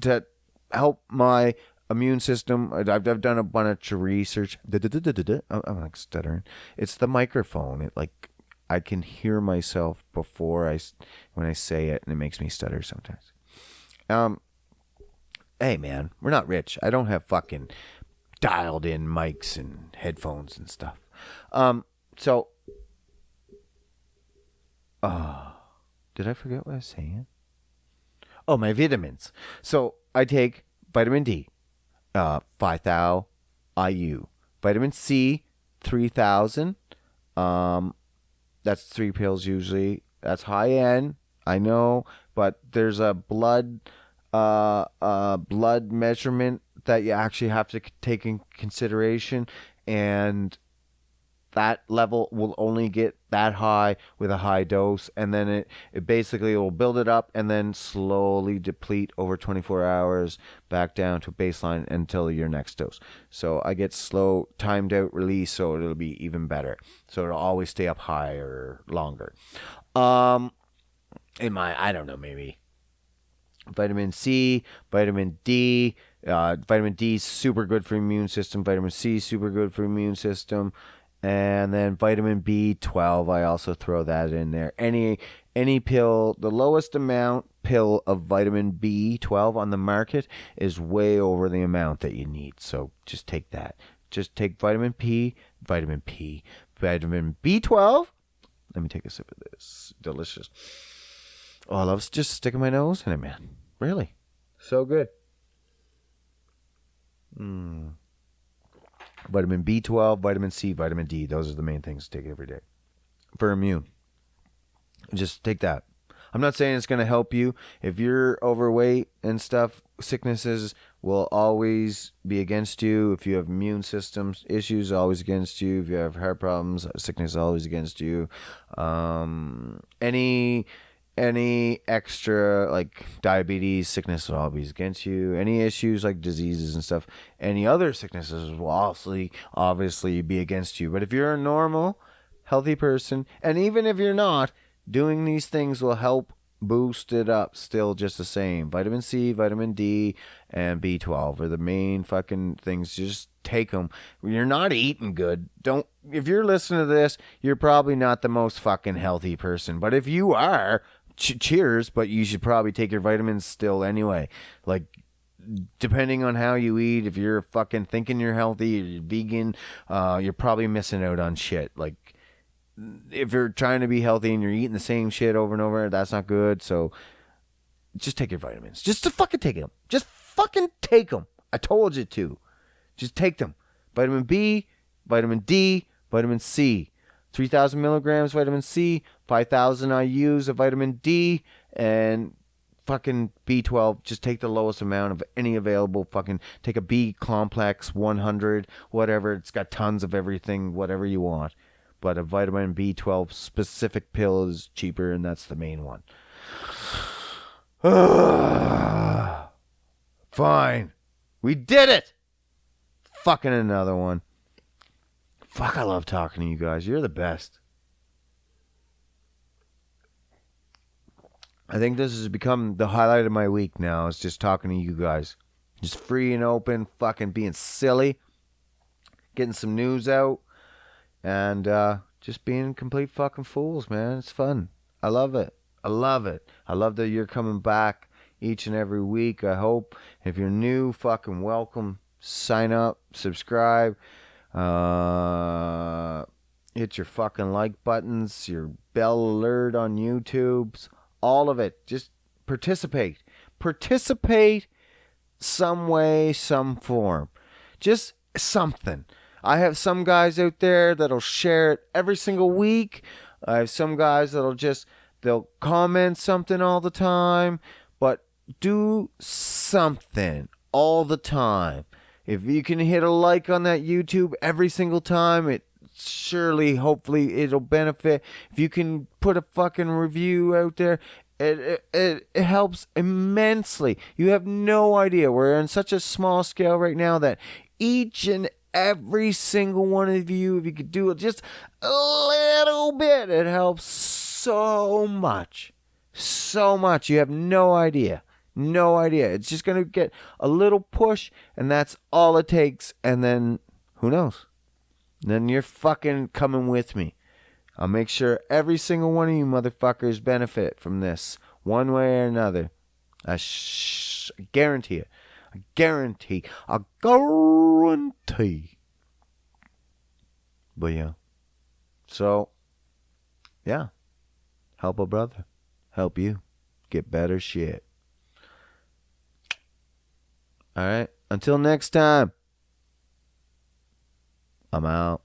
S1: to help my immune system. I've done a bunch of research. I'm like stuttering. It's the microphone. It like I can hear myself when I say it, and it makes me stutter sometimes. Hey man, we're not rich. I don't have fucking dialed in mics and headphones and stuff. So did I forget what I was saying? Oh, my vitamins. So I take vitamin D, 5,000 IU. Vitamin C, 3,000. That's 3 pills usually. That's high end, I know, but there's a blood measurement that you actually have to take in consideration, and that level will only get that high with a high dose, and then it basically will build it up and then slowly deplete over 24 hours back down to baseline until your next dose. So I get slow timed out release, so it'll be even better. So it'll always stay up higher longer. I don't know, maybe vitamin C, vitamin D. Vitamin D is super good for immune system. Vitamin C is super good for immune system. And then vitamin B12, I also throw that in there. Any pill, the lowest amount pill of vitamin B12 on the market is way over the amount that you need. So just take that. Just take vitamin B12. Let me take a sip of this. Delicious. Oh, I love just sticking my nose in it, man. Really. So good. Vitamin B12, vitamin C, vitamin D. Those are the main things to take every day for immune. Just take that. I'm not saying it's going to help you. If you're overweight and stuff, sicknesses will always be against you. If you have immune systems issues, always against you. If you have heart problems, sickness is always against you. Any extra like diabetes, sickness will always be against you. Any issues like diseases and stuff, any other sicknesses will obviously be against you. But if you're a normal, healthy person, and even if you're not, doing these things will help boost it up still just the same. Vitamin C, vitamin D, and B12 are the main fucking things. Just take them. You're not eating good. If you're listening to this, you're probably not the most fucking healthy person. But if you are, cheers, but you should probably take your vitamins still anyway. Like, depending on how you eat, if you're fucking thinking you're healthy, you're vegan, you're probably missing out on shit. Like, if you're trying to be healthy and you're eating the same shit over and over, that's not good. So just take your vitamins. Just to fucking take them. Just fucking take them. I told you to. Just take them. Vitamin B, vitamin D, vitamin C. 3,000 milligrams vitamin C, 5,000 IUs of vitamin D, and fucking B12. Just take the lowest amount of any available fucking, take a B complex, 100, whatever. It's got tons of everything, whatever you want. But a vitamin B12 specific pill is cheaper, and that's the main one. Fine. We did it! Fucking another one. Fuck, I love talking to you guys. You're the best. I think this has become the highlight of my week now. It's just talking to you guys. Just free and open, fucking being silly. Getting some news out. And just being complete fucking fools, man. It's fun. I love it. I love it. I love that you're coming back each and every week. I hope. If you're new, fucking welcome. Sign up. Subscribe. Hit your fucking like buttons, your bell alert on YouTube's, all of it. Just participate some way, some form, just something. I have some guys out there that'll share it every single week. I have some guys they'll comment something all the time, but do something all the time. If you can hit a like on that YouTube every single time, it surely, hopefully, it'll benefit. If you can put a fucking review out there, it helps immensely. You have no idea. We're on such a small scale right now that each and every single one of you, if you could do it just a little bit, it helps so much. So much. You have no idea. No idea. It's just going to get a little push, and that's all it takes. And then, who knows? Then you're fucking coming with me. I'll make sure every single one of you motherfuckers benefit from this, one way or another. I guarantee it. I guarantee. I guarantee. But yeah. So, yeah. Help a brother. Help you get better shit. All right. Until next time. I'm out.